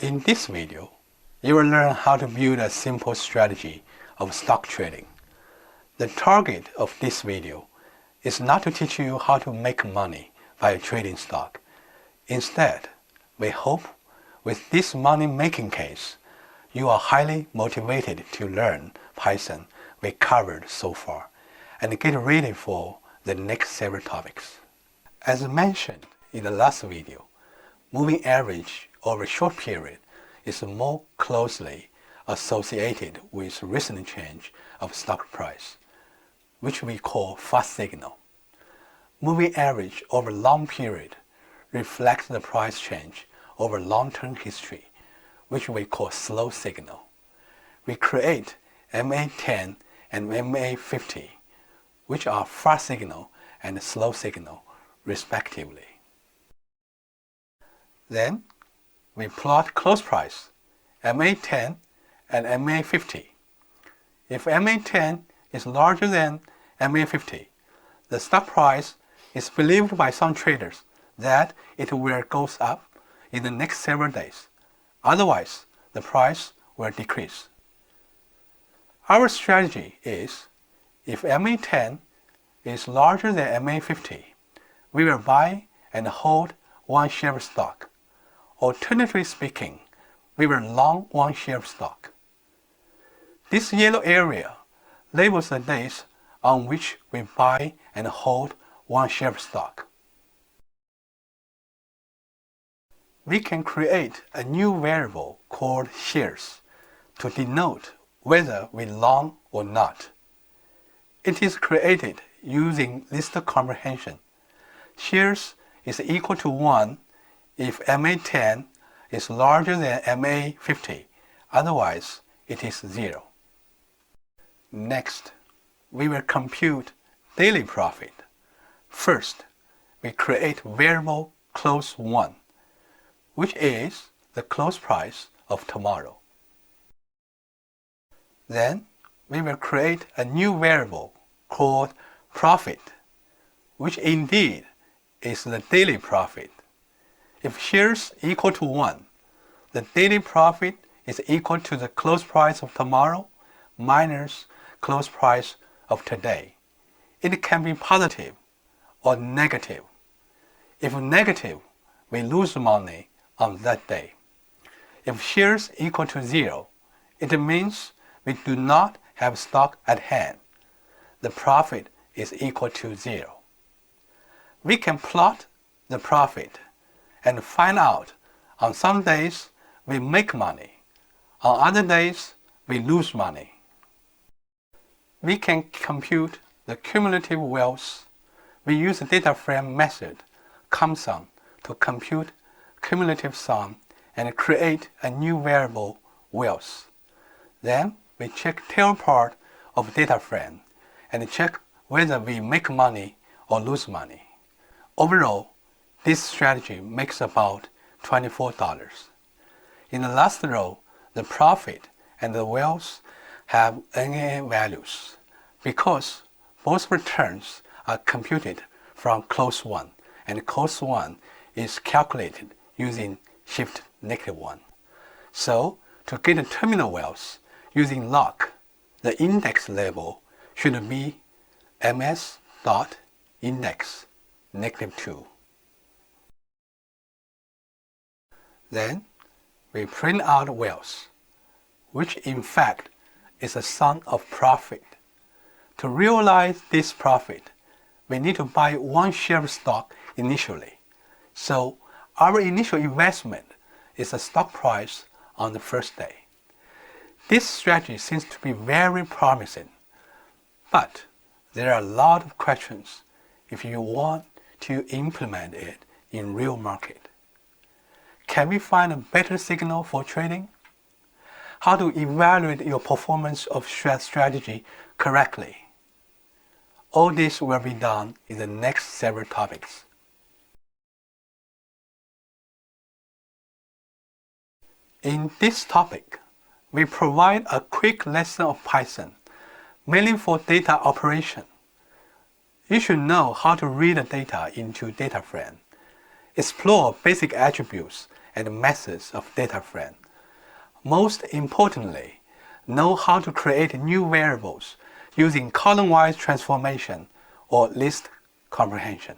In this video, you will learn how to build a simple strategy of stock trading. The target of this video is not to teach you how to make money by trading stock. Instead, we hope with this money-making case, you are highly motivated to learn Python we covered so far and get ready for the next several topics. As mentioned in the last video, moving average over a short period is more closely associated with recent change of stock price, which we call fast signal. Moving average over a long period reflects the price change over long-term history, which we call slow signal. We create MA10 and MA50, which are fast signal and slow signal, respectively. Then, we plot close price, MA10 and MA50. If MA10 is larger than MA50, the stock price is believed by some traders that it will go up in the next several days. Otherwise, the price will decrease. Our strategy is, if MA10 is larger than MA50, we will buy and hold one share of stock. Alternatively speaking, we will long one share of stock. This yellow area labels the days on which we buy and hold one share of stock. We can create a new variable called shares to denote whether we long or not. It is created using list comprehension. Shares is equal to 1 if MA10 is larger than MA50, otherwise it is 0. Next, we will compute daily profit. First, we create variable close 1, which is the close price of tomorrow. Then, we will create a new variable called profit, which indeed is the daily profit. If shares equal to 1, the daily profit is equal to the close price of tomorrow minus close price of today. It can be positive or negative. If negative, we lose money on that day. If shares equal to 0, it means we do not have stock at hand. The profit is equal to 0. We can plot the profit and find out on some days we make money, on other days we lose money. We can compute the cumulative wealth. We use the dataframe method, CumSum, to compute cumulative sum and create a new variable wealth. Then we check tail part of dataframe and check whether we make money or lose money. Overall, this strategy makes about $24. In the last row, the profit and the wealth have NA values because both returns are computed from close 1, and close 1 is calculated using shift -1. So, to get the terminal wealth using log, the index label should be ms.index -2. Then, we print out wealth, which in fact is a sum of profit. To realize this profit, we need to buy one share of stock initially. So, our initial investment is the stock price on the first day. This strategy seems to be very promising, but there are a lot of questions if you want to implement it in real market. Can we find a better signal for trading? How to evaluate your performance of strategy correctly? All this will be done in the next several topics. In this topic, we provide a quick lesson of Python, mainly for data operation. You should know how to read the data into dataframe, explore basic attributes and methods of dataframe. Most importantly, know how to create new variables using column-wise transformation or list comprehension.